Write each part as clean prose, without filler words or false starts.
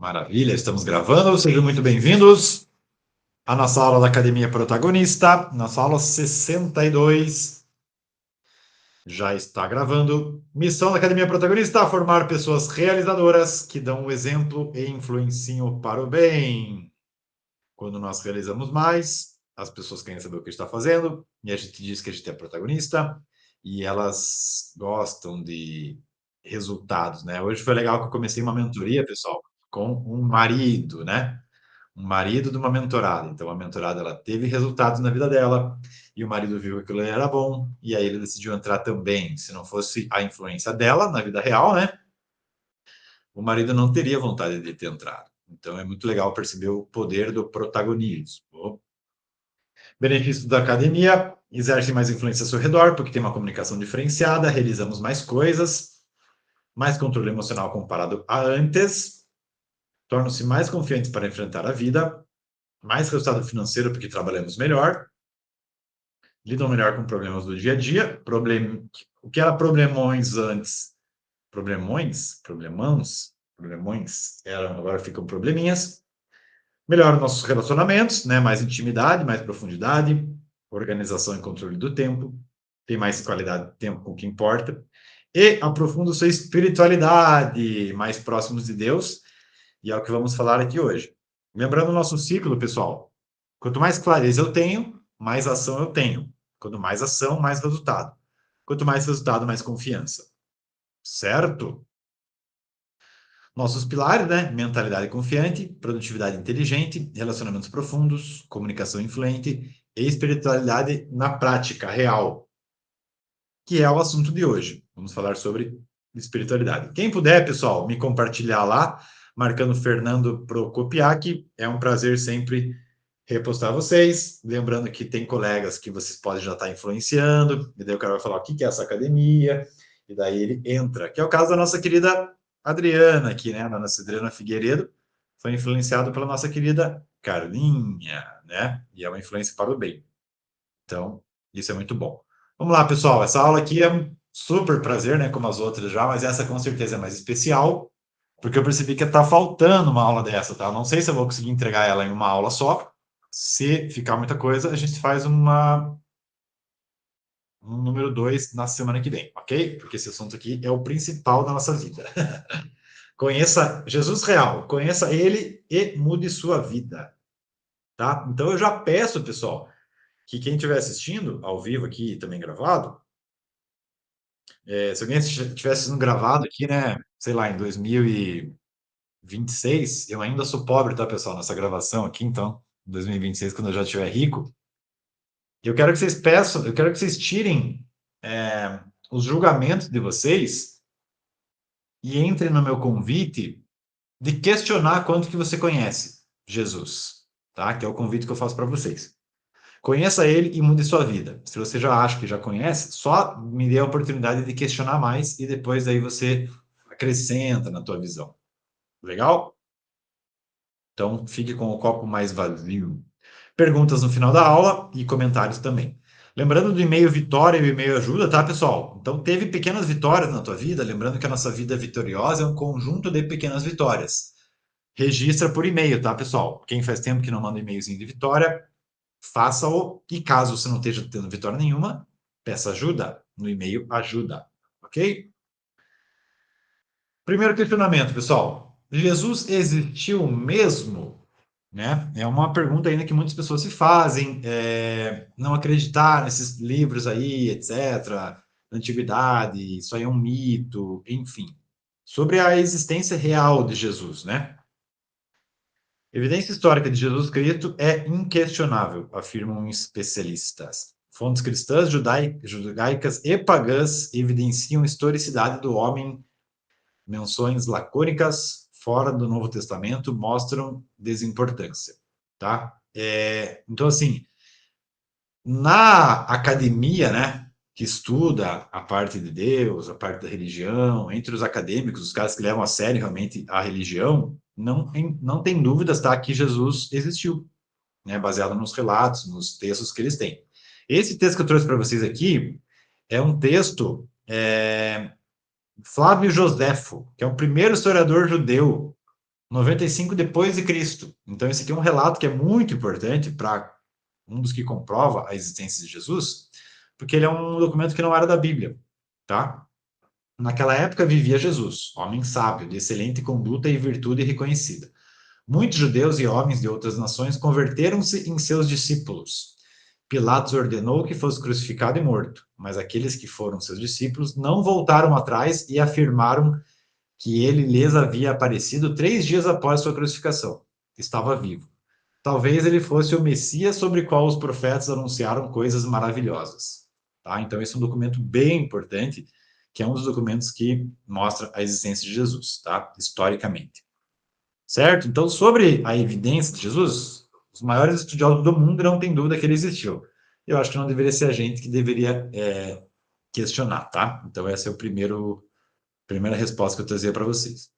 Maravilha, estamos gravando. Sejam muito bem-vindos à nossa aula da Academia Protagonista, nossa aula 62. Já está gravando. Missão da Academia Protagonista: formar pessoas realizadoras que dão o exemplo e influenciam para o bem. Quando nós realizamos mais, as pessoas querem saber o que está fazendo, e a gente diz que a gente é protagonista, e elas gostam de resultados, né? Hoje foi legal que eu comecei uma mentoria, pessoal, com um marido, né? Um marido de uma mentorada. Então, a mentorada ela teve resultados na vida dela e o marido viu que aquilo era bom e aí ele decidiu entrar também. Se não fosse a influência dela na vida real, né? O marido não teria vontade de ter entrado. Então, é muito legal perceber o poder do protagonismo. Benefício da academia: exerce mais influência ao seu redor, porque tem uma comunicação diferenciada, realizamos mais coisas, mais controle emocional comparado a antes, tornam-se mais confiantes para enfrentar a vida, mais resultado financeiro porque trabalhamos melhor, lidam melhor com problemas do dia a dia. O que era problemões antes? Problemões, agora ficam probleminhas. Melhora nossos relacionamentos, né? Mais intimidade, mais profundidade, organização e controle do tempo, tem mais qualidade de tempo com o que importa. E aprofunda sua espiritualidade, mais próximos de Deus, e é o que vamos falar aqui hoje. Lembrando o nosso ciclo, pessoal, quanto mais clareza eu tenho, mais ação eu tenho. Quanto mais ação, mais resultado. Quanto mais resultado, mais confiança. Certo? Nossos pilares, né? Mentalidade confiante, produtividade inteligente, relacionamentos profundos, comunicação influente e espiritualidade na prática real, que é o assunto de hoje. Vamos falar sobre espiritualidade. Quem puder, pessoal, me compartilhar lá, marcando Fernando Procopiac, é um prazer sempre repostar vocês. Lembrando que tem colegas que vocês podem já estar influenciando, e daí o cara vai falar o que é essa academia, e daí ele entra, que é o caso da nossa querida Adriana aqui, né? Da nossa Adriana Figueiredo, foi influenciado pela nossa querida Carlinha, né? E é uma influência para o bem. Então, isso é muito bom. Vamos lá, pessoal. Essa aula aqui é um super prazer, né? Como as outras já, mas essa com certeza é mais especial, porque eu percebi que está faltando uma aula dessa, tá? Não sei se eu vou conseguir entregar ela em uma aula só. Se ficar muita coisa, a gente faz um número 2 na semana que vem, ok? Porque esse assunto aqui é o principal da nossa vida. Conheça Jesus real, conheça ele e mude sua vida, tá? Então eu já peço, pessoal, que quem estiver assistindo ao vivo aqui, também gravado, se alguém estiver assistindo gravado aqui, né, sei lá, em 2026, eu ainda sou pobre, tá, pessoal, nessa gravação aqui, então, em 2026, quando eu já estiver rico, eu quero que vocês tirem os julgamentos de vocês e entrem no meu convite de questionar quanto que você conhece Jesus, tá? Que é o convite que eu faço para vocês. Conheça ele e mude sua vida. Se você já acha que já conhece, só me dê a oportunidade de questionar mais e depois daí você acrescenta na tua visão. Legal? Então, fique com o copo mais vazio. Perguntas no final da aula e comentários também. Lembrando do e-mail Vitória e o e-mail Ajuda, tá, pessoal? Então, teve pequenas vitórias na tua vida. Lembrando que a nossa vida vitoriosa é um conjunto de pequenas vitórias. Registra por e-mail, tá, pessoal? Quem faz tempo que não manda e-mailzinho de vitória, faça-o. E caso você não esteja tendo vitória nenhuma, peça ajuda no e-mail Ajuda, ok? Primeiro questionamento, pessoal. Jesus existiu mesmo? Né? É uma pergunta ainda que muitas pessoas se fazem, não acreditar nesses livros aí, etc., antiguidade, isso aí é um mito, enfim. Sobre a existência real de Jesus, né? Evidência histórica de Jesus Cristo é inquestionável, afirmam especialistas. Fontes cristãs, judaicas e pagãs evidenciam a historicidade do homem. Menções lacônicas fora do Novo Testamento mostram desimportância, tá? Então, assim, na academia, né, que estuda a parte de Deus, a parte da religião, entre os acadêmicos, os caras que levam a sério realmente a religião, não tem dúvidas, tá, que Jesus existiu, né, baseado nos relatos, nos textos que eles têm. Esse texto que eu trouxe para vocês aqui é um texto Flávio Joséfo, que é o primeiro historiador judeu, 95 depois de Cristo. Então, esse aqui é um relato que é muito importante para um dos que comprova a existência de Jesus, porque ele é um documento que não era da Bíblia, tá? Naquela época vivia Jesus, homem sábio, de excelente conduta e virtude reconhecida. Muitos judeus e homens de outras nações converteram-se em seus discípulos. Pilatos ordenou que fosse crucificado e morto, mas aqueles que foram seus discípulos não voltaram atrás e afirmaram que ele lhes havia aparecido 3 dias após sua crucificação. Estava vivo. Talvez ele fosse o Messias sobre o qual os profetas anunciaram coisas maravilhosas. Tá? Então, esse é um documento bem importante, que é um dos documentos que mostra a existência de Jesus, tá? Historicamente. Certo? Então, sobre a evidência de Jesus, os maiores estudiosos do mundo não têm dúvida que ele existiu. Eu acho que não deveria ser a gente que deveria questionar, tá? Então, essa é a primeira resposta que eu trazia para vocês.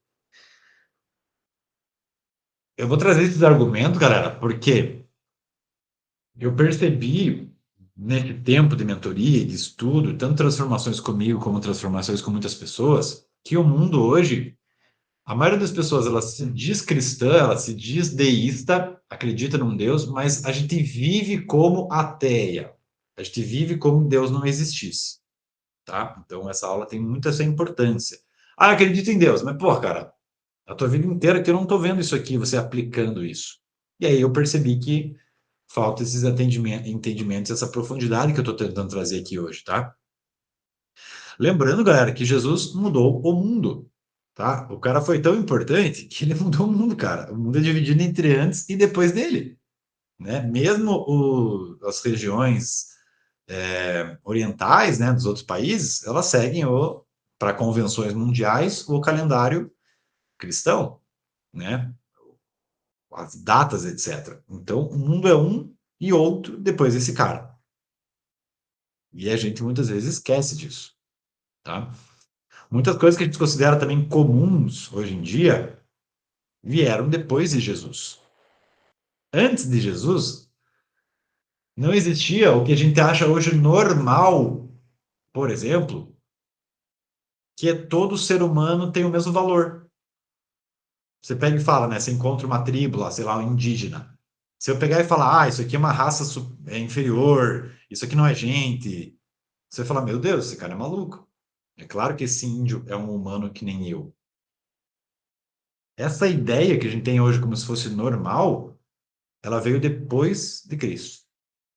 Eu vou trazer esses argumentos, galera, porque eu percebi nesse tempo de mentoria e de estudo, tanto transformações comigo como transformações com muitas pessoas, que o mundo hoje, a maioria das pessoas, ela se diz cristã, ela se diz deísta, acredita num Deus, mas a gente vive como ateia. A gente vive como Deus não existisse, tá? Então essa aula tem muito essa importância. Ah, acredito em Deus, mas pô, cara, a tua vida inteira que eu não tô vendo isso aqui, você aplicando isso. E aí eu percebi que falta esses entendimentos, essa profundidade que eu estou tentando trazer aqui hoje, tá? Lembrando, galera, que Jesus mudou o mundo, tá? O cara foi tão importante que ele mudou o mundo, cara. O mundo é dividido entre antes e depois dele, né? Mesmo as regiões orientais, né, dos outros países, elas seguem para convenções mundiais, o calendário cristão, né? As datas, etc. Então, o mundo é um e outro depois desse cara. E a gente muitas vezes esquece disso, tá? Muitas coisas que a gente considera também comuns hoje em dia vieram depois de Jesus. Antes de Jesus, não existia o que a gente acha hoje normal, por exemplo, que é todo ser humano tem o mesmo valor. Você pega e fala, né? Você encontra uma tribo lá, sei lá, um indígena. Se eu pegar e falar, isso aqui é uma raça inferior, isso aqui não é gente, você fala, meu Deus, esse cara é maluco. É claro que esse índio é um humano que nem eu. Essa ideia que a gente tem hoje como se fosse normal, ela veio depois de Cristo.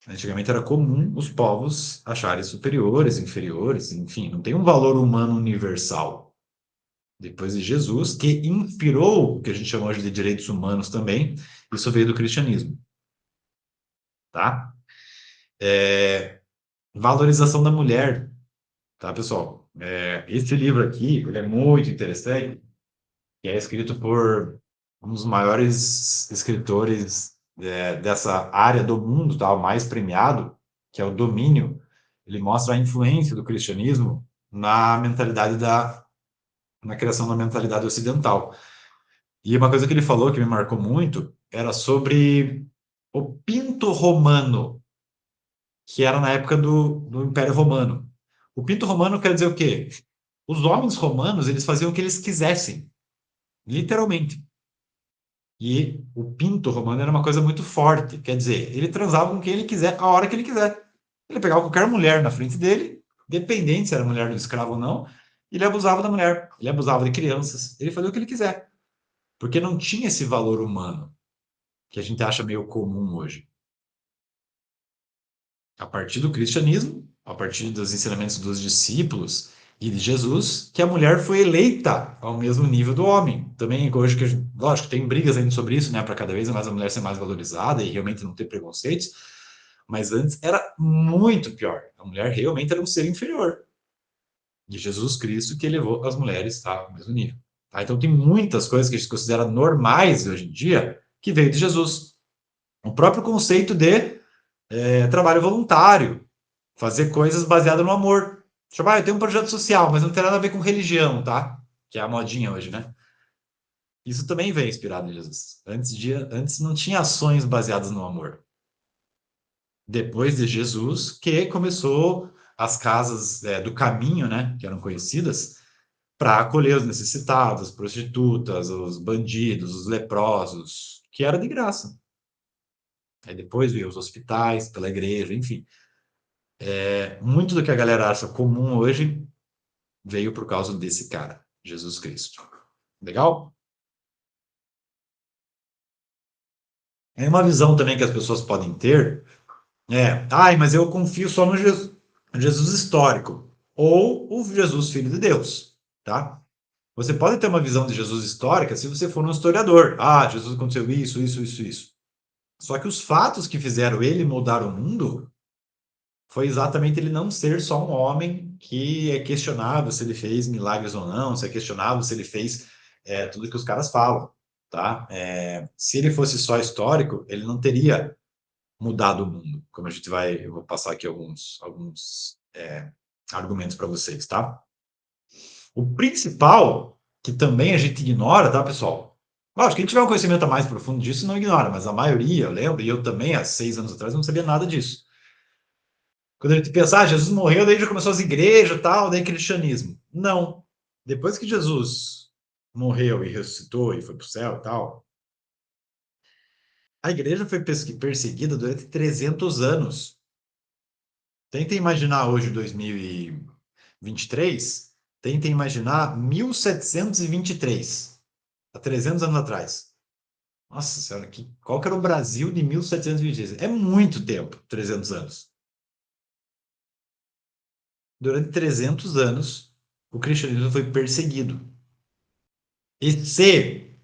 Antigamente era comum os povos acharem superiores, inferiores, enfim, não tem um valor humano universal. Depois de Jesus, que inspirou o que a gente chama hoje de direitos humanos também, isso veio do cristianismo, tá? Valorização da mulher, tá, pessoal? Esse livro aqui, ele é muito interessante, que é escrito por um dos maiores escritores dessa área do mundo, tá? O mais premiado, que é o Domínio. Ele mostra a influência do cristianismo na criação da mentalidade ocidental. E uma coisa que ele falou que me marcou muito era sobre o pinto romano, que era na época do Império Romano. O pinto romano quer dizer o quê? Os homens romanos, eles faziam o que eles quisessem, literalmente. E o pinto romano era uma coisa muito forte, quer dizer, ele transava com quem ele quiser, a hora que ele quiser. Ele pegava qualquer mulher na frente dele, dependente se era mulher do escravo ou não, e ele abusava da mulher, ele abusava de crianças, ele fazia o que ele quiser, porque não tinha esse valor humano que a gente acha meio comum hoje. A partir do cristianismo, a partir dos ensinamentos dos discípulos e de Jesus, que a mulher foi eleita ao mesmo nível do homem. Também hoje que lógico, tem brigas ainda sobre isso, né, para cada vez mais a mulher ser mais valorizada e realmente não ter preconceitos, mas antes era muito pior. A mulher realmente era um ser inferior. De Jesus Cristo que elevou as mulheres ao mesmo nível. Tá? Então tem muitas coisas que a gente considera normais hoje em dia que veio de Jesus. O próprio conceito de trabalho voluntário, fazer coisas baseadas no amor. Tipo, eu tenho um projeto social, mas não tem nada a ver com religião, tá? Que é a modinha hoje, né? Isso também veio inspirado em Jesus. Antes não tinha ações baseadas no amor. Depois de Jesus, que começou as casas do caminho, né? Que eram conhecidas, para acolher os necessitados, as prostitutas, os bandidos, os leprosos, que era de graça. Aí depois veio os hospitais, pela igreja, enfim. Muito do que a galera acha comum hoje veio por causa desse cara, Jesus Cristo. Legal? É uma visão também que as pessoas podem ter ai, mas eu confio só no Jesus histórico ou o Jesus Filho de Deus, tá? Você pode ter uma visão de Jesus histórica se você for um historiador. Ah, Jesus aconteceu isso, isso, isso, isso. Só que os fatos que fizeram ele mudar o mundo foi exatamente ele não ser só um homem que é questionável se ele fez milagres ou não, se é questionável se ele fez tudo que os caras falam, tá? Se ele fosse só histórico, ele não teria mudado o mundo, como a gente vai, eu vou passar aqui alguns argumentos para vocês, tá? O principal, que também a gente ignora, tá, pessoal? Lógico, quem tiver um conhecimento mais profundo disso não ignora, mas a maioria, eu lembro, e eu também, há 6 anos atrás, não sabia nada disso. Quando a gente pensa, Jesus morreu, daí já começou as igrejas e tal, daí cristianismo. Não. Depois que Jesus morreu e ressuscitou e foi para o céu e tal, a igreja foi perseguida durante 300 anos. Tentem imaginar hoje, 2023, tentem imaginar 1723, há 300 anos atrás. Nossa senhora, qual que era o Brasil de 1723? É muito tempo, 300 anos. Durante 300 anos, o cristianismo foi perseguido. E se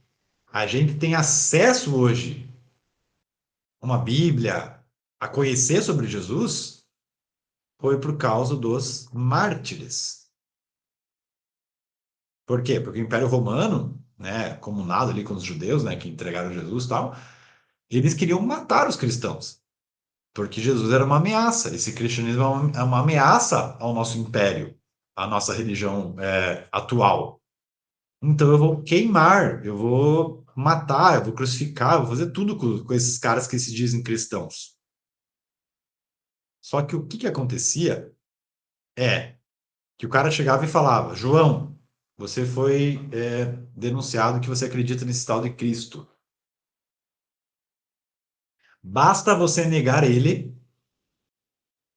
a gente tem acesso hoje a uma Bíblia, a conhecer sobre Jesus, foi por causa dos mártires. Por quê? Porque o Império Romano, né, comunado ali com os judeus, né, que entregaram Jesus e tal, eles queriam matar os cristãos, porque Jesus era uma ameaça. Esse cristianismo é uma ameaça ao nosso império, à nossa religião atual. Então eu vou queimar, eu vou matar, eu vou crucificar, eu vou fazer tudo com esses caras que se dizem cristãos. Só que o que que acontecia é que o cara chegava e falava: João, você foi denunciado que você acredita nesse tal de Cristo. Basta você negar ele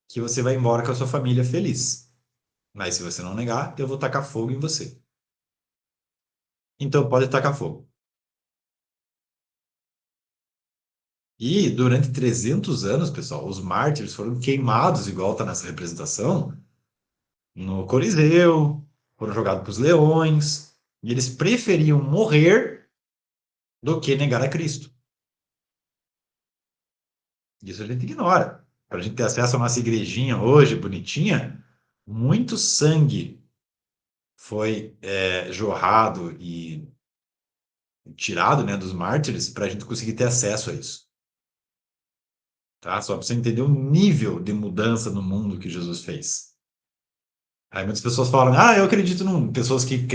que você vai embora com a sua família feliz. Mas se você não negar, eu vou tacar fogo em você. Então pode tacar fogo. E durante 300 anos, pessoal, os mártires foram queimados, igual está nessa representação, no Coliseu, foram jogados para os leões, e eles preferiam morrer do que negar a Cristo. Isso a gente ignora. Para a gente ter acesso à nossa igrejinha hoje, bonitinha, muito sangue foi jorrado e tirado, né, dos mártires para a gente conseguir ter acesso a isso. Tá? Só para você entender o nível de mudança no mundo que Jesus fez. Aí muitas pessoas falam, eu acredito num. Pessoas que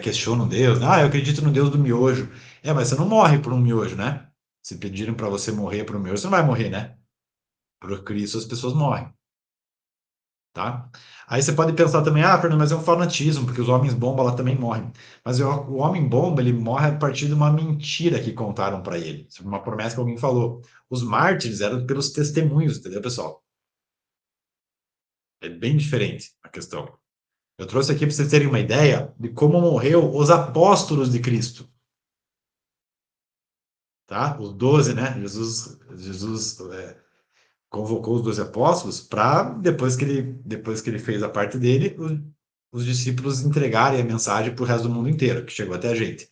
questionam Deus, eu acredito no Deus do miojo. Mas você não morre por um miojo, né? Se pedirem para você morrer por um miojo, você não vai morrer, né? Por Cristo as pessoas morrem, tá? Aí você pode pensar também, Fernando, mas é um fanatismo, porque os homens bomba lá também morrem. Mas o homem bomba, ele morre a partir de uma mentira que contaram para ele, sobre uma promessa que alguém falou. Os mártires eram pelos testemunhos, entendeu, pessoal? É bem diferente a questão. Eu trouxe aqui para vocês terem uma ideia de como morreu os apóstolos de Cristo, tá? Os 12, né? Jesus convocou os 12 apóstolos para depois que ele fez a parte dele, os discípulos entregarem a mensagem para o resto do mundo inteiro, que chegou até a gente.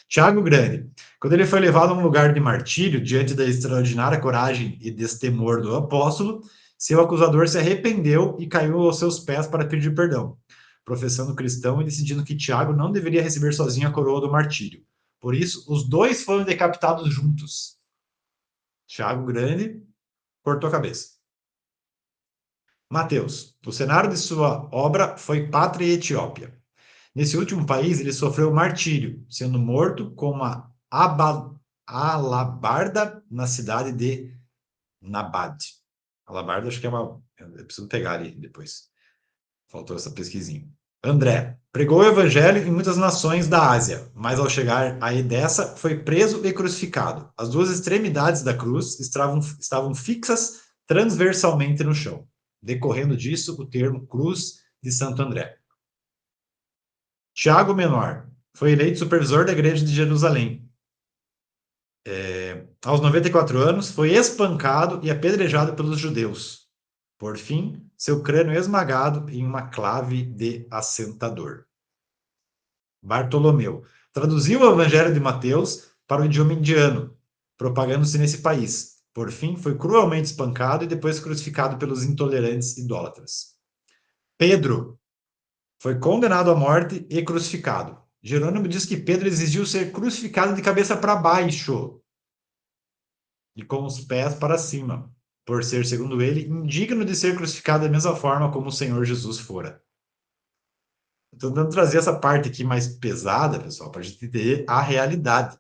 Tiago Grande, quando ele foi levado a um lugar de martírio diante da extraordinária coragem e destemor do apóstolo, seu acusador se arrependeu e caiu aos seus pés para pedir perdão, professando cristão e decidindo que Tiago não deveria receber sozinho a coroa do martírio. Por isso, os dois foram decapitados juntos. Tiago Grande cortou a cabeça. Mateus, o cenário de sua obra foi Pátria e Etiópia. Nesse último país, ele sofreu martírio, sendo morto com uma alabarda na cidade de Nabad. Alabarda, acho que é uma. Eu preciso pegar ali depois. Faltou essa pesquisinha. André pregou o evangelho em muitas nações da Ásia, mas ao chegar a Edessa foi preso e crucificado. As duas extremidades da cruz estavam fixas transversalmente no chão, decorrendo disso o termo Cruz de Santo André. Tiago Menor foi eleito supervisor da igreja de Jerusalém. Aos 94 anos, foi espancado e apedrejado pelos judeus. Por fim, seu crânio esmagado em uma clave de assentador. Bartolomeu traduziu o Evangelho de Mateus para o idioma indiano, propagando-se nesse país. Por fim, foi cruelmente espancado e depois crucificado pelos intolerantes idólatras. Pedro foi condenado à morte e crucificado. Jerônimo diz que Pedro exigiu ser crucificado de cabeça para baixo e com os pés para cima, por ser, segundo ele, indigno de ser crucificado da mesma forma como o Senhor Jesus fora. Estou tentando trazer essa parte aqui mais pesada, pessoal, para a gente entender a realidade.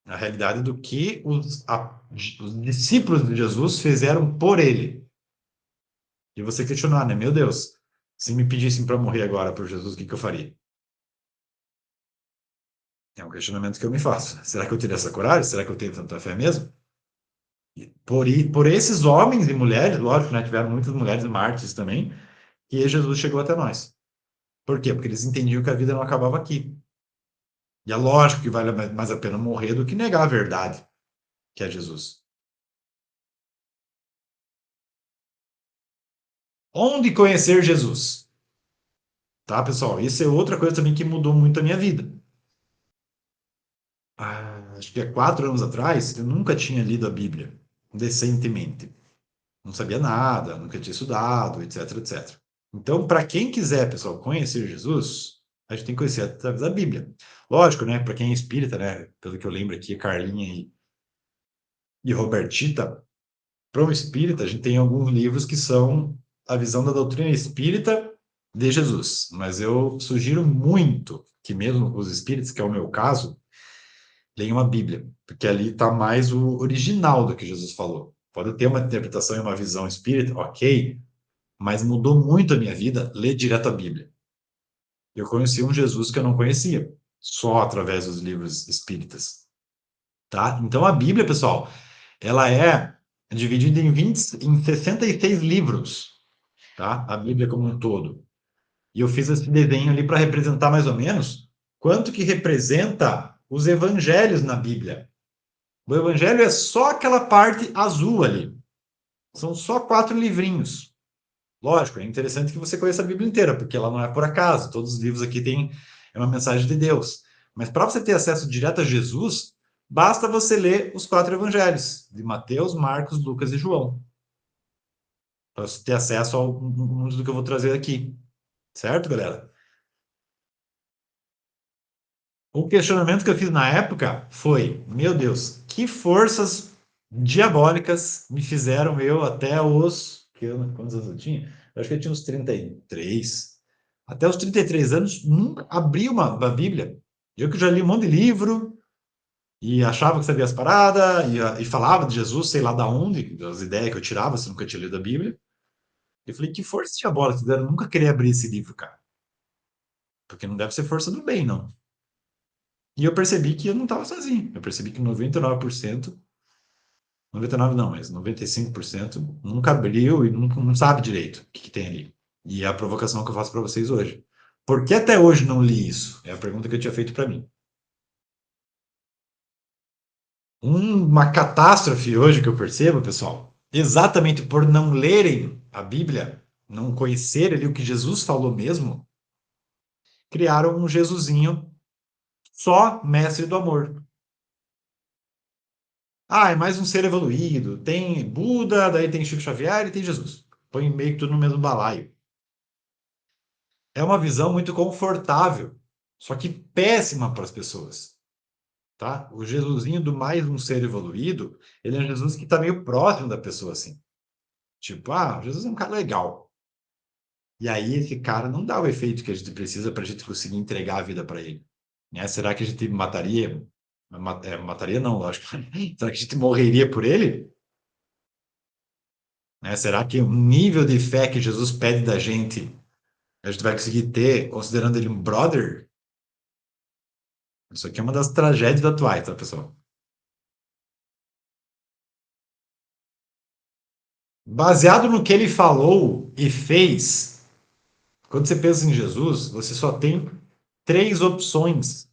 A realidade do que os discípulos de Jesus fizeram por ele. E você questionar, né? Meu Deus, se me pedissem para morrer agora por Jesus, o que eu faria? É um questionamento que eu me faço. Será que eu teria essa coragem? Será que eu tenho tanta fé mesmo? Por esses homens e mulheres, lógico, né? Tiveram muitas mulheres mártires também, e Jesus chegou até nós. Por quê? Porque eles entendiam que a vida não acabava aqui. E é lógico que vale mais a pena morrer do que negar a verdade, que é Jesus. Onde conhecer Jesus? Tá, pessoal? Isso é outra coisa também que mudou muito a minha vida. Acho que há 4 anos atrás, eu nunca tinha lido a Bíblia decentemente. Não sabia nada, nunca tinha estudado, etc, etc. Então, para quem quiser, pessoal, conhecer Jesus, a gente tem que conhecer através da Bíblia. Lógico, né? Para quem é espírita, né? Pelo que eu lembro aqui, Carlinha e Robertita, para um espírita, a gente tem alguns livros que são a visão da doutrina espírita de Jesus. Mas eu sugiro muito que mesmo os espíritas, que é o meu caso, leiam a Bíblia, porque ali está mais o original do que Jesus falou. Pode ter uma interpretação e uma visão espírita, ok, mas mudou muito a minha vida ler direto a Bíblia. Eu conheci um Jesus que eu não conhecia, só através dos livros espíritas, tá? Então a Bíblia, pessoal, ela é dividida em 66 livros, tá? A Bíblia como um todo. E eu fiz esse desenho ali para representar mais ou menos quanto que representa os evangelhos na Bíblia. O evangelho é só aquela parte azul ali. São só 4 livrinhos. Lógico, é interessante que você conheça a Bíblia inteira, porque ela não é por acaso. Todos os livros aqui têm uma mensagem de Deus. Mas para você ter acesso direto a Jesus, basta você ler os 4 evangelhos, de Mateus, Marcos, Lucas e João. Para você ter acesso a muito do que eu vou trazer aqui. Certo, galera? O questionamento que eu fiz na época foi: meu Deus, que forças diabólicas me fizeram eu até os. Quantos anos eu tinha? Eu acho que eu tinha uns 33. Até os 33 anos, nunca abri uma Bíblia. Eu que já li um monte de livro e achava que sabia as paradas e falava de Jesus, sei lá da onde, das ideias que eu tirava, se nunca tinha lido a Bíblia. Eu falei: que forças diabólicas fizeram nunca querer abrir esse livro, cara? Porque não deve ser força do bem, não. E eu percebi que eu não estava sozinho. Eu percebi que 99%, 99 não, mas 95% nunca abriu e nunca, não sabe direito o que tem ali. E é a provocação que eu faço para vocês hoje. Por que até hoje não li isso? É a pergunta que eu tinha feito para mim. Uma catástrofe hoje que eu percebo, pessoal, exatamente por não lerem a Bíblia, não conhecerem ali o que Jesus falou mesmo, criaram um Jesusinho só mestre do amor. Ah, é mais um ser evoluído. Tem Buda, daí tem Chico Xavier e tem Jesus. Põe meio que tudo no mesmo balaio. É uma visão muito confortável, só que péssima para as pessoas, tá? O Jesusinho do mais um ser evoluído, ele é um Jesus que está meio próximo da pessoa, assim. Tipo, Jesus é um cara legal. E aí esse cara não dá o efeito que a gente precisa para a gente conseguir entregar a vida para ele. Né? Será que a gente mataria? Mataria não, lógico. Será que a gente morreria por ele? Né? Será que o nível de fé que Jesus pede da gente A gente vai conseguir ter, considerando ele um brother, isso aqui é uma das tragédias atuais, tá, pessoal? Baseado no que ele falou e fez, quando você pensa em Jesus, você só tem três opções,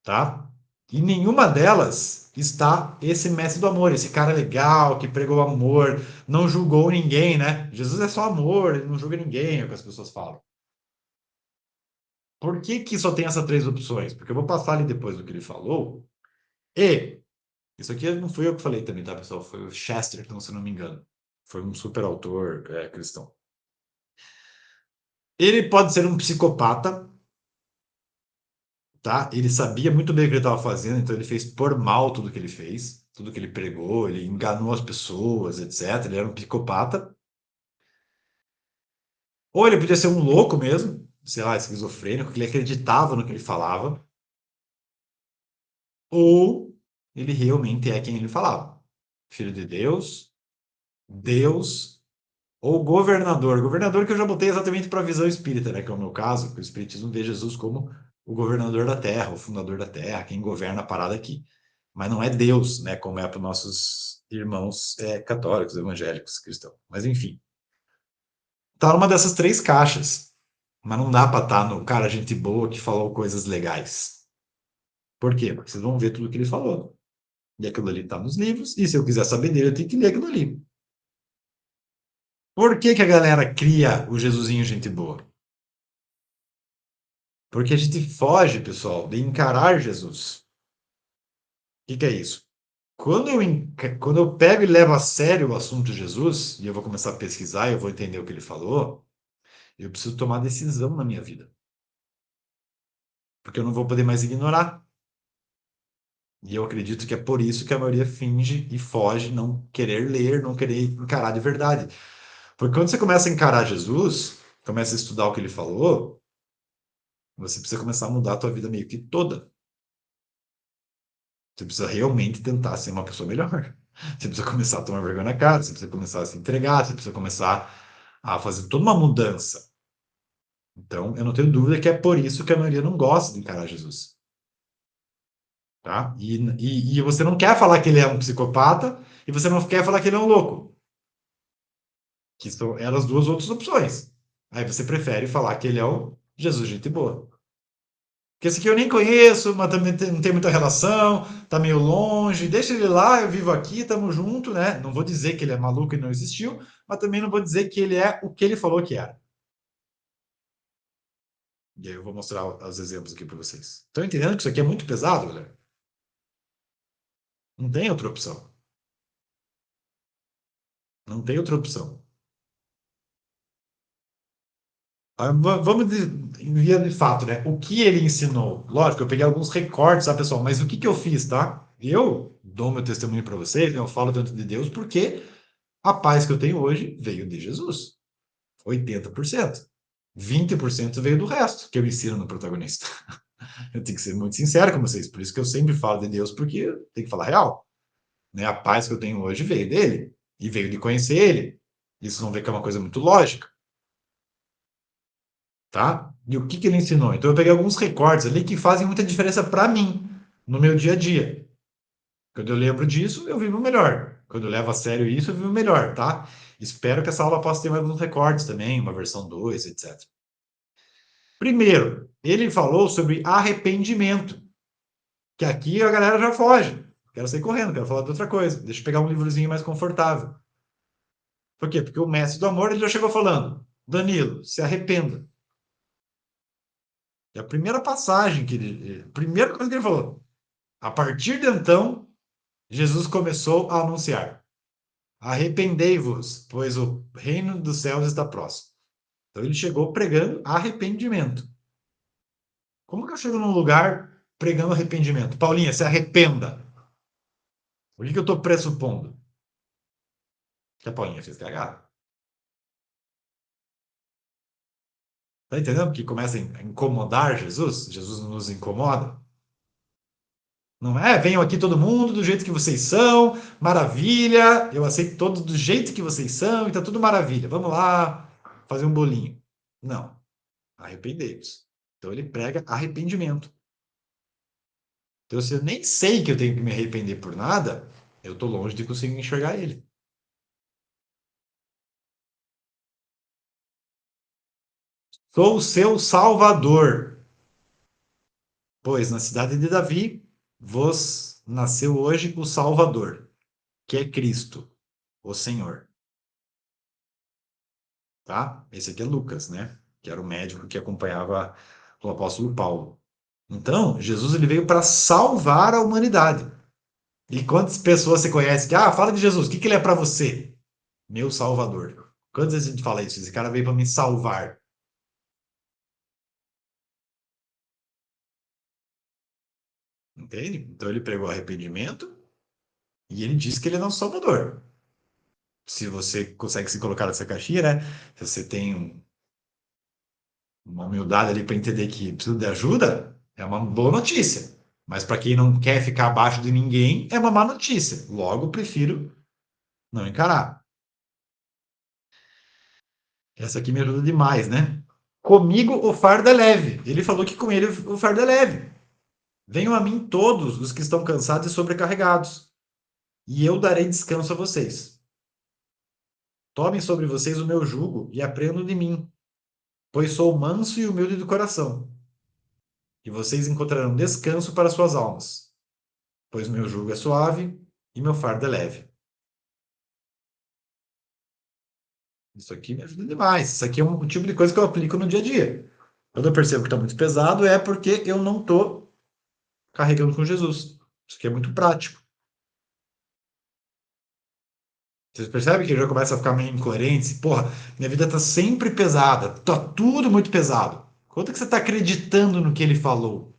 tá? E nenhuma delas está esse mestre do amor, esse cara legal que pregou amor, não julgou ninguém, né? Jesus é só amor, ele não julga ninguém, é o que as pessoas falam. Por que que só tem essas três opções? Porque eu vou passar ali depois do que ele falou. E isso aqui não fui eu que falei também, tá, pessoal? Foi o Chesterton, se não me engano. Foi um super autor cristão. Ele pode ser um psicopata, tá? Ele sabia muito bem o que ele estava fazendo, então ele fez por mal tudo que ele fez, tudo que ele pregou, ele enganou as pessoas, etc. Ele era um psicopata. Ou ele podia ser um louco mesmo, sei lá, esquizofrênico, que ele acreditava no que ele falava. Ou ele realmente é quem ele falava. Filho de Deus, Deus ou governador. Governador que eu já botei exatamente para a visão espírita, né? Que é o meu caso, que o espiritismo vê Jesus como o governador da terra, o fundador da terra, quem governa a parada aqui. Mas não é Deus, né? Como é para os nossos irmãos católicos, evangélicos, cristãos. Mas enfim, tá numa dessas três caixas. Mas não dá para estar no cara gente boa que falou coisas legais. Por quê? Porque vocês vão ver tudo que ele falou. E aquilo ali está nos livros, e se eu quiser saber dele, eu tenho que ler aquilo ali. Por que que a galera cria o Jesusinho gente boa? Porque a gente foge, pessoal, de encarar Jesus. O que que é isso? Quando eu pego e levo a sério o assunto de Jesus, e eu vou começar a pesquisar, eu vou entender o que ele falou, eu preciso tomar decisão na minha vida. Porque eu não vou poder mais ignorar. E eu acredito que é por isso que a maioria finge e foge, não querer ler, não querer encarar de verdade. Porque quando você começa a encarar Jesus, começa a estudar o que ele falou, você precisa começar a mudar a tua vida meio que toda. Você precisa realmente tentar ser uma pessoa melhor. Você precisa começar a tomar vergonha na cara, você precisa começar a se entregar, você precisa começar a fazer toda uma mudança. Então, eu não tenho dúvida que é por isso que a maioria não gosta de encarar Jesus, tá? E você não quer falar que ele é um psicopata e você não quer falar que ele é um louco, que são elas duas outras opções. Aí você prefere falar que ele é o Jesus gente boa. Porque esse aqui eu nem conheço, mas também não tem muita relação, tá meio longe, deixa ele lá, eu vivo aqui, tamo junto, né? Não vou dizer que ele é maluco e não existiu, mas também não vou dizer que ele é o que ele falou que era. E aí eu vou mostrar os exemplos aqui para vocês. Estão entendendo que isso aqui é muito pesado, galera? Não tem outra opção. Não tem outra opção. Vamos em via de fato, né? O que ele ensinou? Lógico, eu peguei alguns recortes, tá, pessoal? Mas o que que eu fiz, tá? Eu dou meu testemunho para vocês, né? Eu falo tanto de Deus porque a paz que eu tenho hoje veio de Jesus. 80%. 20% veio do resto que eu ensino no protagonista. Eu tenho que ser muito sincero com vocês, por isso que eu sempre falo de Deus, porque eu tenho que falar real. Né? A paz que eu tenho hoje veio dele e veio de conhecer ele. Isso não vê que é uma coisa muito lógica, tá? E o que que ele ensinou? Então eu peguei alguns recortes ali que fazem muita diferença para mim no meu dia a dia. Quando eu lembro disso, eu vivo melhor. Quando eu levo a sério isso, eu vivo melhor, tá? Espero que essa aula possa ter mais alguns recortes também, uma versão 2, etc. Primeiro, ele falou sobre arrependimento, que aqui a galera já foge. Quero sair correndo, quero falar de outra coisa. Deixa eu pegar um livrozinho mais confortável. Por quê? Porque o mestre do amor ele já chegou falando: Danilo, se arrependa. É a primeira passagem que ele. Primeira coisa que ele falou. A partir de então, Jesus começou a anunciar: arrependei-vos, pois o reino dos céus está próximo. Então ele chegou pregando arrependimento. Como que eu chego num lugar pregando arrependimento? Paulinha, se arrependa. O que que eu estou pressupondo? Que a Paulinha fez cagada. Tá entendendo? Que começa a incomodar Jesus. Jesus nos incomoda. Não é? Venham aqui todo mundo do jeito que vocês são, maravilha. Eu aceito todos do jeito que vocês são e tá tudo maravilha. Vamos lá fazer um bolinho. Não, arrependei-vos. Então ele prega arrependimento. Então, se eu nem sei que eu tenho que me arrepender por nada, eu estou longe de conseguir enxergar ele. Sou o seu Salvador, pois na cidade de Davi vos nasceu hoje o Salvador, que é Cristo, o Senhor. Tá? Esse aqui é Lucas, né? Que era o médico que acompanhava o apóstolo Paulo. Então, Jesus ele veio para salvar a humanidade. E quantas pessoas você conhece que, fala de Jesus, o que que ele é para você? Meu Salvador. Quantas vezes a gente fala isso? Esse cara veio para me salvar. Entende? Então ele pregou arrependimento e ele disse que ele é nosso Salvador. Se você consegue se colocar nessa caixinha, né? Se você tem uma humildade ali para entender que precisa de ajuda, é uma boa notícia. Mas para quem não quer ficar abaixo de ninguém, é uma má notícia. Logo, prefiro não encarar. Essa aqui me ajuda demais, né? Comigo o fardo é leve. Ele falou que com ele o fardo é leve. Venham a mim todos os que estão cansados e sobrecarregados, e eu darei descanso a vocês. Tomem sobre vocês o meu jugo e aprendam de mim, pois sou manso e humilde do coração, e vocês encontrarão descanso para suas almas, pois meu jugo é suave e meu fardo é leve. Isso aqui me ajuda demais. Isso aqui é um tipo de coisa que eu aplico no dia a dia. Quando eu percebo que está muito pesado, é porque eu não estou carregando com Jesus. Isso aqui é muito prático. Vocês percebem que já começa a ficar meio incoerente? Porra, minha vida está sempre pesada. Tá tudo muito pesado. Quanto que você está acreditando no que ele falou?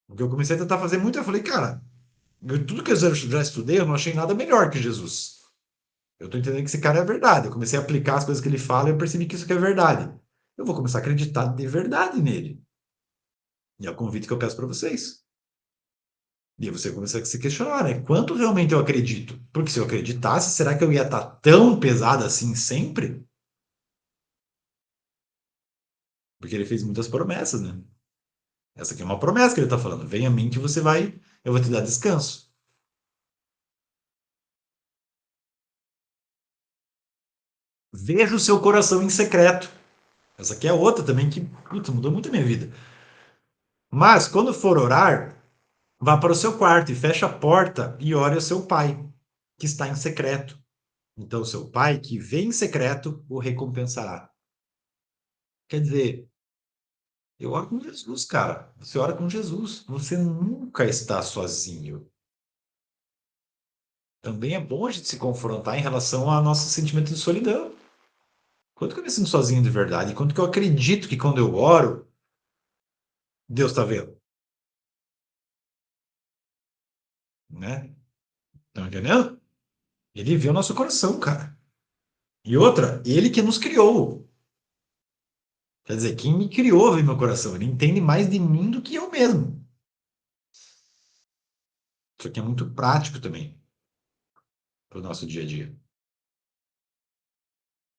O que eu comecei a tentar fazer muito, eu falei, cara, tudo que eu já estudei, eu não achei nada melhor que Jesus. Eu estou entendendo que esse cara é verdade. Eu comecei a aplicar as coisas que ele fala e eu percebi que isso aqui é verdade. Eu vou começar a acreditar de verdade nele. E é o convite que eu peço para vocês. E aí você começa a se questionar, né? Quanto realmente eu acredito? Porque se eu acreditasse, será que eu ia estar tão pesado assim sempre? Porque ele fez muitas promessas, né? Essa aqui é uma promessa que ele está falando. Venha a mim que você vai, eu vou te dar descanso. Veja o seu coração em secreto. Essa aqui é outra também que, putz, mudou muito a minha vida. Mas quando for orar, vá para o seu quarto e feche a porta e ore ao seu pai, que está em secreto. Então, seu pai, que vê em secreto, o recompensará. Quer dizer, eu oro com Jesus, cara. Você ora com Jesus. Você nunca está sozinho. Também é bom a gente se confrontar em relação ao nosso sentimento de solidão. Quanto que eu me sinto sozinho de verdade? Quanto que eu acredito que quando eu oro, Deus está vendo? Né? Estão entendendo? Ele vê o nosso coração, cara. E outra, ele que nos criou. Quer dizer, quem me criou vê meu coração. Ele entende mais de mim do que eu mesmo. Isso aqui é muito prático também para o nosso dia a dia.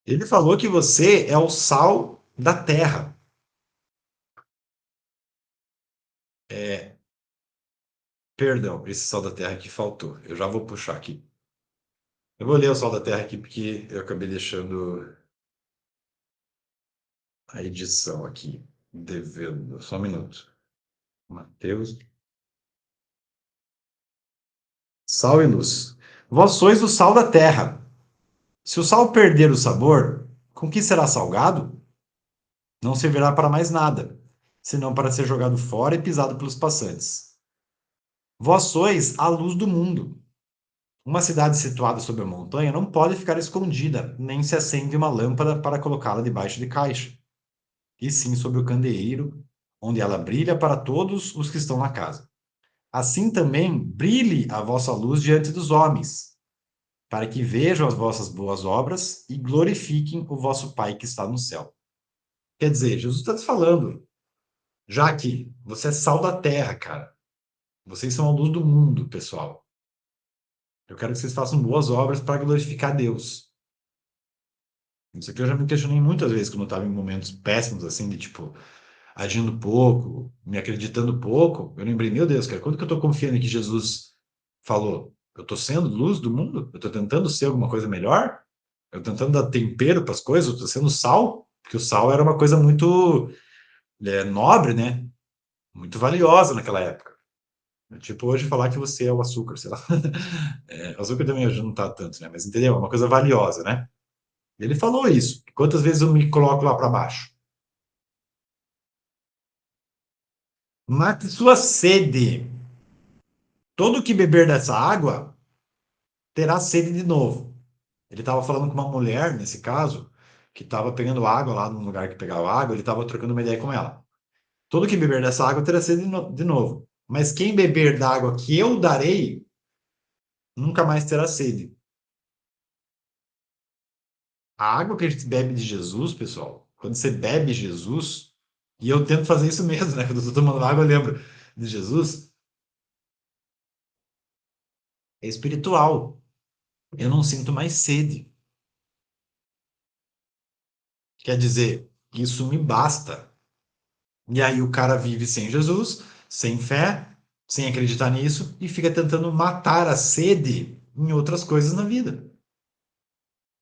Ele falou que você é o sal da terra. É, perdão, esse sal da terra que faltou. Eu já vou puxar aqui. Eu vou ler o sal da terra aqui porque eu acabei deixando a edição aqui devendo. Só um minuto. Mateus. Sal e luz. Vós sois o sal da terra. Se o sal perder o sabor, com que será salgado? Não servirá para mais nada, senão para ser jogado fora e pisado pelos passantes. Vós sois a luz do mundo. Uma cidade situada sobre a montanha não pode ficar escondida, nem se acende uma lâmpada para colocá-la debaixo de caixa, e sim sobre o candeeiro, onde ela brilha para todos os que estão na casa. Assim também brilhe a vossa luz diante dos homens, para que vejam as vossas boas obras e glorifiquem o vosso Pai que está no céu. Quer dizer, Jesus está te falando, já que você é sal da terra, cara. Vocês são a luz do mundo, pessoal. Eu quero que vocês façam boas obras para glorificar Deus. Isso aqui eu já me questionei muitas vezes quando eu estava em momentos péssimos, assim, de tipo, agindo pouco, me acreditando pouco. Eu lembrei, meu Deus, cara, quando que eu estou confiando em que Jesus falou? Eu estou sendo luz do mundo? Eu estou tentando ser alguma coisa melhor? Eu estou tentando dar tempero para as coisas? Eu estou sendo sal? Porque o sal era uma coisa muito nobre, né? Muito valiosa naquela época. Tipo, hoje falar que você é o açúcar, sei lá. O açúcar também hoje não tá tanto, né? Mas entendeu? É uma coisa valiosa, né? Ele falou isso. Quantas vezes eu me coloco lá para baixo? Mate sua sede. Todo que beber dessa água terá sede de novo. Ele estava falando com uma mulher, nesse caso, que estava pegando água lá num lugar que pegava água, ele estava trocando uma ideia com ela. Todo que beber dessa água terá sede de novo. Mas quem beber da água que eu darei, nunca mais terá sede. A água que a gente bebe de Jesus, pessoal, quando você bebe Jesus, e eu tento fazer isso mesmo, né? Quando eu estou tomando água, eu lembro de Jesus, é espiritual. Eu não sinto mais sede. Quer dizer, isso me basta. E aí o cara vive sem Jesus, sem fé, sem acreditar nisso, e fica tentando matar a sede em outras coisas na vida.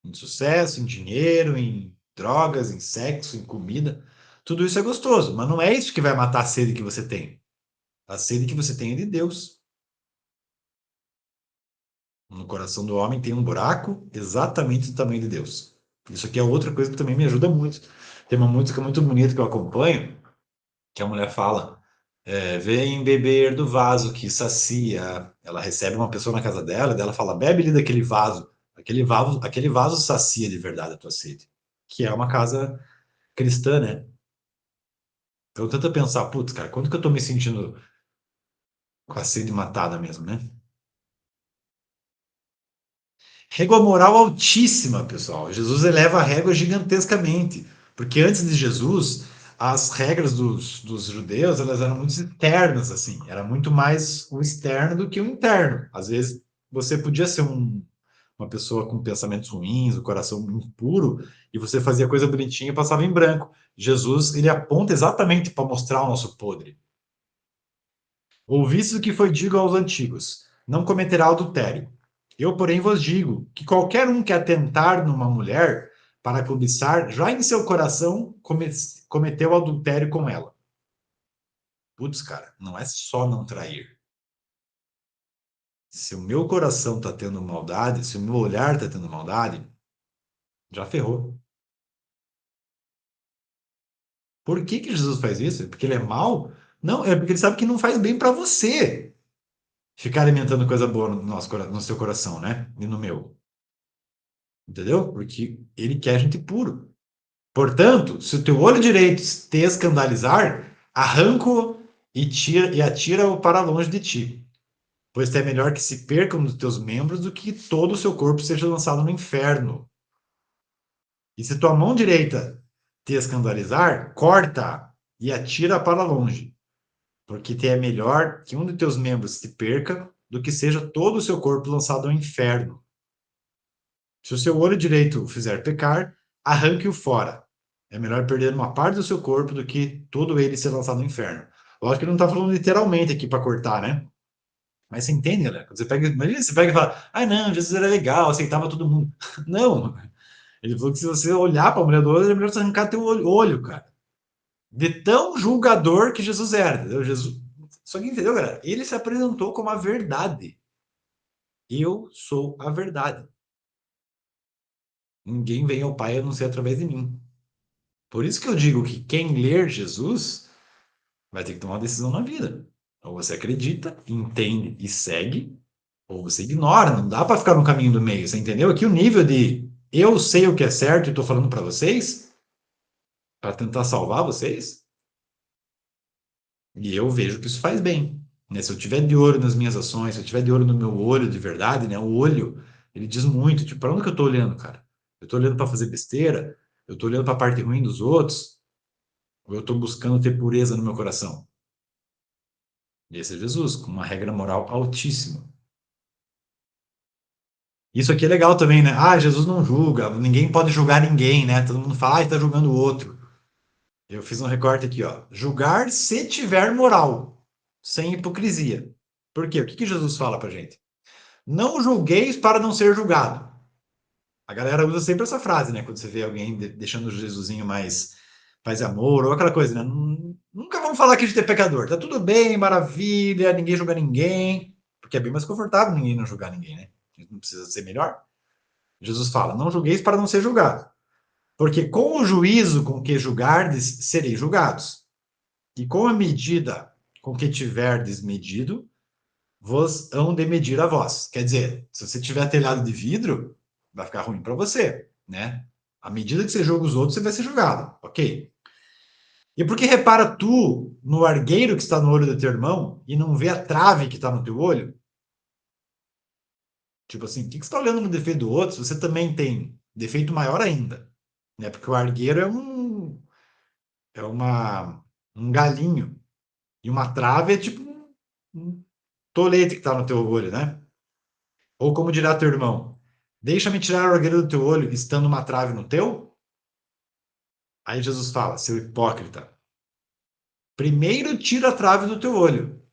Em sucesso, em dinheiro, em drogas, em sexo, em comida. Tudo isso é gostoso, mas não é isso que vai matar a sede que você tem. A sede que você tem é de Deus. No coração do homem tem um buraco exatamente do tamanho de Deus. Isso aqui é outra coisa que também me ajuda muito. Tem uma música muito bonita que eu acompanho, que a mulher fala: vem beber do vaso que sacia. Ela recebe uma pessoa na casa dela, e ela fala: bebe ali daquele vaso. Aquele vaso sacia de verdade a tua sede. Que é uma casa cristã, né? Então tenta pensar, putz, cara, quando que eu tô me sentindo com a sede matada mesmo, né? Régua moral altíssima, pessoal. Jesus eleva a régua gigantescamente. Porque antes de Jesus, as regras dos judeus, elas eram muito externas, assim. Era muito mais o externo do que o interno. Às vezes, você podia ser uma pessoa com pensamentos ruins, o coração impuro, e você fazia coisa bonitinha e passava em branco. Jesus, ele aponta exatamente para mostrar o nosso podre. Ouviste o que foi dito aos antigos: não cometerá adultério. Eu, porém, vos digo que qualquer um que atentar numa mulher para cobiçar, já em seu coração cometeu adultério com ela. Putz, cara, não é só não trair. Se o meu coração está tendo maldade, se o meu olhar está tendo maldade, já ferrou. Por que que Jesus faz isso? Porque ele é mau? Não, é porque ele sabe que não faz bem para você ficar alimentando coisa boa no seu coração, né? E no meu. Entendeu? Porque ele quer gente puro. Portanto, se o teu olho direito te escandalizar, arranca-o e atira-o para longe de ti. Pois é melhor que se perca um dos teus membros do que todo o seu corpo seja lançado no inferno. E se tua mão direita te escandalizar, corta e atira para longe. Porque te é melhor que um dos teus membros se perca do que seja todo o seu corpo lançado ao inferno. Se o seu olho direito o fizer pecar, arranque-o fora. É melhor perder uma parte do seu corpo do que todo ele ser lançado no inferno. Lógico que ele não está falando literalmente aqui para cortar, né? Mas você entende, galera? Quando você pega, imagina você pega e fala: ah, não, Jesus era legal, aceitava todo mundo. Não. Ele falou que se você olhar para a mulher do olho, é melhor você arrancar teu olho, cara. De tão julgador que Jesus era, entendeu? Jesus. Só que entendeu, galera? Ele se apresentou como a verdade. Eu sou a verdade. Ninguém vem ao Pai a não ser através de mim. Por isso que eu digo que quem ler Jesus vai ter que tomar uma decisão na vida. Ou você acredita, entende e segue, ou você ignora. Não dá para ficar no caminho do meio. Você entendeu? Aqui o nível de eu sei o que é certo e estou falando para vocês, para tentar salvar vocês, e eu vejo que isso faz bem. Né? Se eu tiver de olho nas minhas ações, se eu tiver de olho no meu olho de verdade, né? O olho, ele diz muito. Tipo, para onde que eu estou olhando, cara? Eu estou olhando para fazer besteira? Eu estou olhando para a parte ruim dos outros? Ou eu estou buscando ter pureza no meu coração? Esse é Jesus, com uma regra moral altíssima. Isso aqui é legal também, né? Ah, Jesus não julga, ninguém pode julgar ninguém, né? Todo mundo fala, ah, está julgando o outro. Eu fiz um recorte aqui, ó. Julgar se tiver moral, sem hipocrisia. Por quê? O que que Jesus fala pra gente? Não julgueis para não ser julgado. A galera usa sempre essa frase, né? Quando você vê alguém deixando o Jesusinho mais paz e amor, ou aquela coisa, né? Nunca vamos falar que a gente é pecador. Tá tudo bem, maravilha, ninguém julga ninguém. Porque é bem mais confortável ninguém não julgar ninguém, né? A gente não precisa ser melhor. Jesus fala: não julgueis para não ser julgado. Porque com o juízo com que julgardes, sereis julgados. E com a medida com que tiverdes medido, vos hão de medir a vós. Quer dizer, se você tiver telhado de vidro, vai ficar ruim para você, né? À medida que você julga os outros, você vai ser julgado, ok? E por que repara tu no argueiro que está no olho do teu irmão e não vê a trave que está no teu olho? Tipo assim, o que você está olhando no defeito do outro se você também tem defeito maior ainda? Né? Porque o argueiro é um galinho e uma trave é tipo um tolete que está no teu olho, né? Ou como dirá teu irmão, deixa-me tirar a argueira do teu olho, estando uma trave no teu? Aí Jesus fala, seu hipócrita, primeiro tira a trave do teu olho,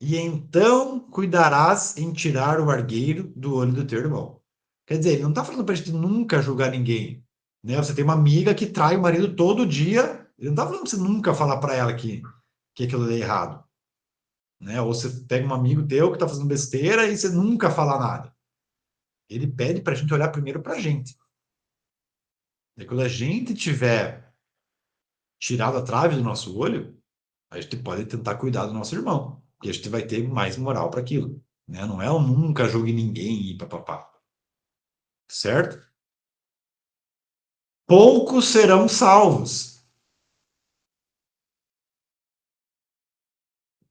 e então cuidarás em tirar o argueiro do olho do teu irmão. Quer dizer, ele não está falando para a gente nunca julgar ninguém. Né? Você tem uma amiga que trai o marido todo dia, ele não está falando para você nunca falar para ela que aquilo é errado. Né? Ou você pega um amigo teu que está fazendo besteira e você nunca fala nada. Ele pede para a gente olhar primeiro para a gente. E quando a gente tiver tirado a trave do nosso olho, a gente pode tentar cuidar do nosso irmão. E a gente vai ter mais moral para aquilo. Né? Não é um nunca julgue ninguém e papapá. Certo? Poucos serão salvos.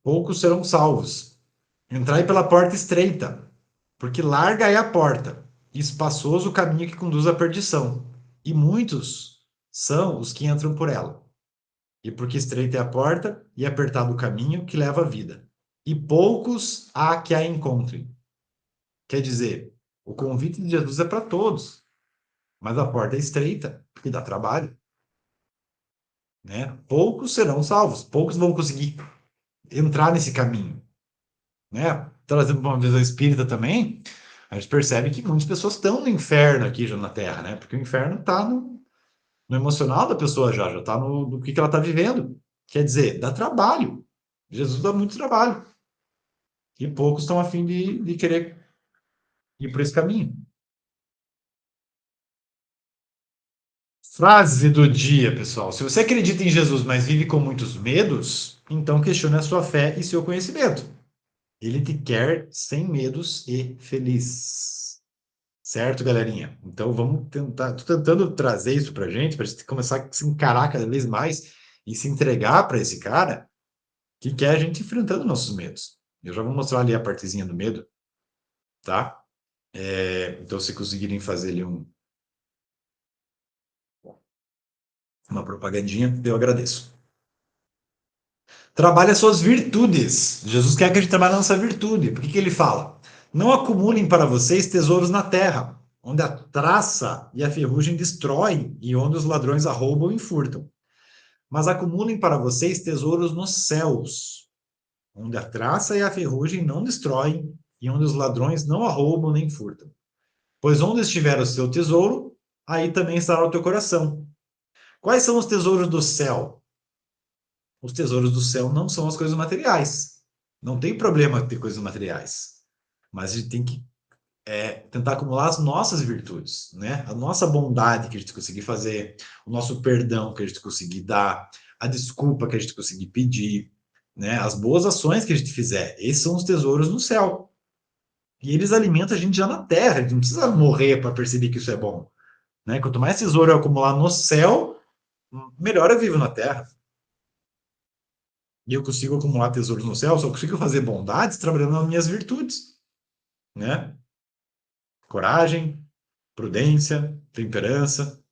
Poucos serão salvos. Entrai pela porta estreita, porque larga é a porta, e espaçoso o caminho que conduz à perdição. E muitos são os que entram por ela. E porque estreita é a porta e apertado o caminho que leva à vida. E poucos há que a encontrem. Quer dizer, o convite de Jesus é para todos, mas a porta é estreita e dá trabalho, né? Poucos serão salvos, poucos vão conseguir entrar nesse caminho, né? Trazendo uma visão espírita também, a gente percebe que muitas pessoas estão no inferno aqui já na Terra, né? Porque o inferno está no emocional da pessoa já está no que ela está vivendo. Quer dizer, dá trabalho. Jesus dá muito trabalho. E poucos estão a fim de querer ir por esse caminho. Frase do dia, pessoal. Se você acredita em Jesus, mas vive com muitos medos, então questione a sua fé e seu conhecimento. Ele te quer sem medos e feliz. Certo, galerinha? Então vamos tentar. Estou tentando trazer isso para a gente começar a se encarar cada vez mais e se entregar para esse cara que quer a gente enfrentando nossos medos. Eu já vou mostrar ali a partezinha do medo, tá? Então, se conseguirem fazer ali uma propagandinha, eu agradeço. Trabalhe as suas virtudes. Jesus quer que a gente trabalhe a nossa virtude. Por que que ele fala? Não acumulem para vocês tesouros na terra, onde a traça e a ferrugem destroem e onde os ladrões arrombam e furtam. Mas acumulem para vocês tesouros nos céus, onde a traça e a ferrugem não destroem e onde os ladrões não arrombam nem furtam. Pois onde estiver o seu tesouro, aí também estará o teu coração. Quais são os tesouros do céu? Os tesouros do céu não são as coisas materiais. Não tem problema ter coisas materiais. Mas a gente tem que tentar acumular as nossas virtudes, né? A nossa bondade que a gente conseguir fazer, o nosso perdão que a gente conseguir dar, a desculpa que a gente conseguir pedir, né? As boas ações que a gente fizer. Esses são os tesouros no céu. E eles alimentam a gente já na terra. A gente não precisa morrer para perceber que isso é bom. Né? Quanto mais tesouro eu acumular no céu, melhor eu vivo na terra. E eu consigo acumular tesouros no céu, só consigo fazer bondades trabalhando nas minhas virtudes, né? Coragem, prudência, temperança.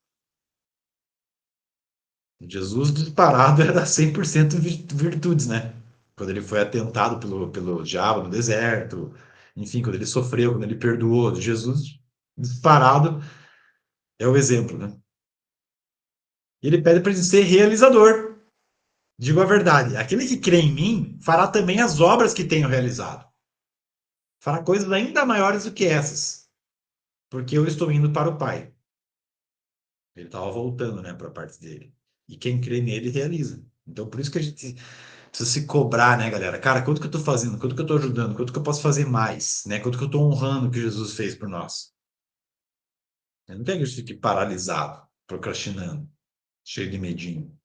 Jesus disparado era 100% virtudes, né? Quando ele foi atentado pelo diabo no deserto, enfim, quando ele sofreu, quando ele perdoou, Jesus disparado, é o exemplo, né? E ele pede para a gente ser realizador. Digo a verdade, aquele que crê em mim fará também as obras que tenho realizado. Fará coisas ainda maiores do que essas, porque eu estou indo para o Pai. Ele estava voltando, né, para a parte dele. E quem crê nele realiza. Então, por isso que a gente precisa se cobrar, né, galera? Cara, quanto que eu estou fazendo? Quanto que eu estou ajudando? Quanto que eu posso fazer mais? Né? Quanto que eu estou honrando o que Jesus fez por nós? Eu não quero que a gente fique paralisado, procrastinando, cheio de medinho.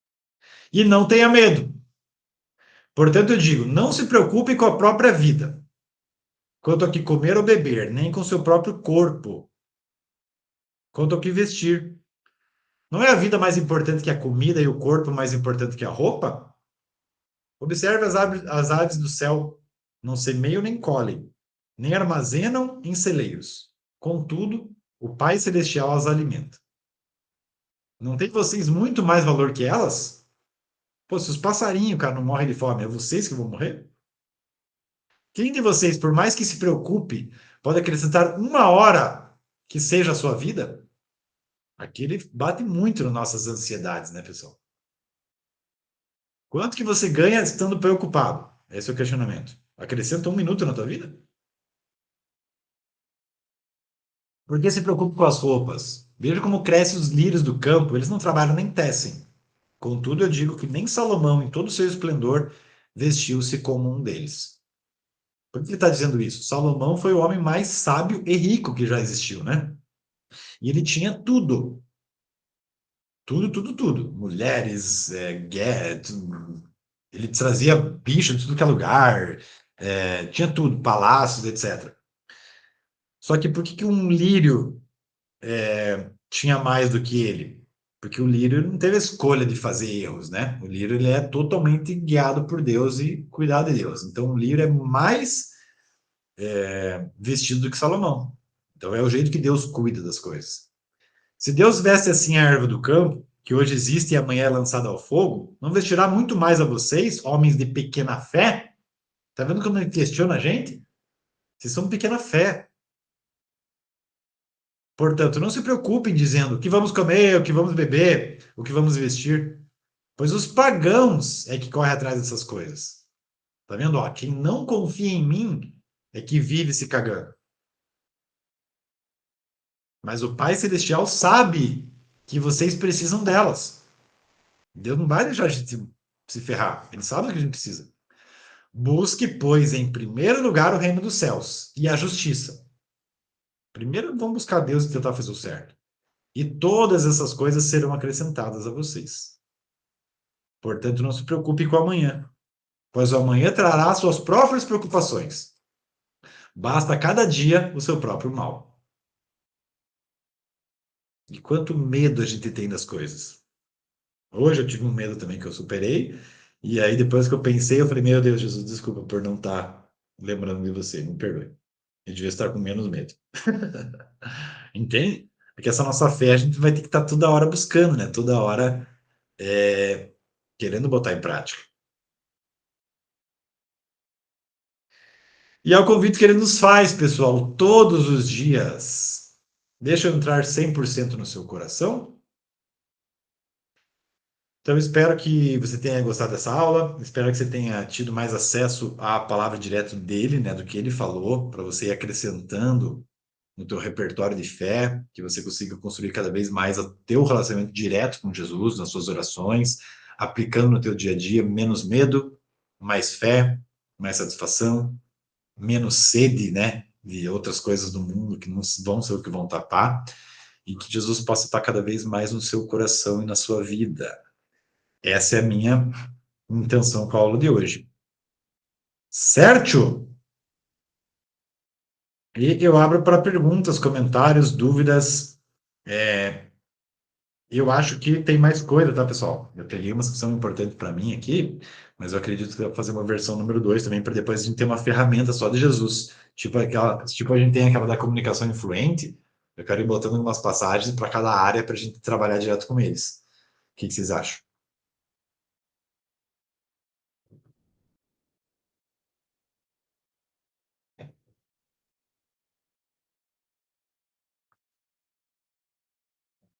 E não tenha medo. Portanto, eu digo, não se preocupe com a própria vida, quanto ao que comer ou beber, nem com seu próprio corpo, quanto ao que vestir. Não é a vida mais importante que a comida e o corpo mais importante que a roupa? Observe as aves do céu, não semeiam nem colhem, nem armazenam em celeiros. Contudo, o Pai Celestial as alimenta. Não tem vocês muito mais valor que elas? Pô, se os passarinhos, cara, não morrem de fome, é vocês que vão morrer? Quem de vocês, por mais que se preocupe, pode acrescentar uma hora que seja a sua vida? Aqui ele bate muito nas nossas ansiedades, né, pessoal? Quanto que você ganha estando preocupado? Esse é o questionamento. Acrescenta um minuto na tua vida? Por que se preocupa com as roupas? Veja como crescem os lírios do campo, eles não trabalham nem tecem. Contudo, eu digo que nem Salomão, em todo o seu esplendor, vestiu-se como um deles. Por que ele está dizendo isso? Salomão foi o homem mais sábio e rico que já existiu, né? E ele tinha tudo. Tudo, tudo, tudo. Mulheres, guerra, ele trazia bicho de tudo que é lugar, tinha tudo, palácios, etc. Só que por que que um lírio tinha mais do que ele? Porque o lírio não teve a escolha de fazer erros, né? O lírio ele é totalmente guiado por Deus e cuidado de Deus. Então o lírio é mais vestido do que Salomão. Então é o jeito que Deus cuida das coisas. Se Deus veste assim a erva do campo, que hoje existe e amanhã é lançada ao fogo, não vestirá muito mais a vocês, homens de pequena fé? Tá vendo como ele questiona a gente? Vocês são de pequena fé. Portanto, não se preocupem dizendo o que vamos comer, o que vamos beber, o que vamos vestir, pois os pagãos é que correm atrás dessas coisas. Tá vendo? Ó, quem não confia em mim é que vive se cagando. Mas o Pai Celestial sabe que vocês precisam delas. Deus não vai deixar a gente se ferrar. Ele sabe o que a gente precisa. Busque, pois, em primeiro lugar o reino dos céus e a justiça. Primeiro vamos buscar Deus e tentar fazer o certo. E todas essas coisas serão acrescentadas a vocês. Portanto, não se preocupe com o amanhã, pois o amanhã trará suas próprias preocupações. Basta cada dia o seu próprio mal. E quanto medo a gente tem das coisas. Hoje eu tive um medo também que eu superei, e aí depois que eu pensei, eu falei, meu Deus, Jesus, desculpa por não estar lembrando de você, me perdoe. Eu devia estar com menos medo. Entende? Porque essa nossa fé a gente vai ter que estar toda hora buscando, né? Toda hora é, querendo botar em prática. E é o convite que ele nos faz, pessoal, todos os dias. Deixa eu entrar 100% no seu coração. Então, espero que você tenha gostado dessa aula. Espero que você tenha tido mais acesso à palavra direto dele, né, do que ele falou, para você ir acrescentando no teu repertório de fé, que você consiga construir cada vez mais o teu relacionamento direto com Jesus, nas suas orações, aplicando no teu dia a dia menos medo, mais fé, mais satisfação, menos sede, né, de outras coisas do mundo que não vão ser o que vão tapar, e que Jesus possa estar cada vez mais no seu coração e na sua vida. Essa é a minha intenção com a aula de hoje. Certo? E eu abro para perguntas, comentários, dúvidas. Eu acho que tem mais coisa, tá, pessoal? Eu peguei umas que são importantes para mim aqui, mas eu acredito que dá pra fazer uma versão número 2 também, para depois a gente ter uma ferramenta só de Jesus. Tipo a gente tem aquela da comunicação influente, eu quero ir botando umas passagens para cada área para a gente trabalhar direto com eles. O que vocês acham?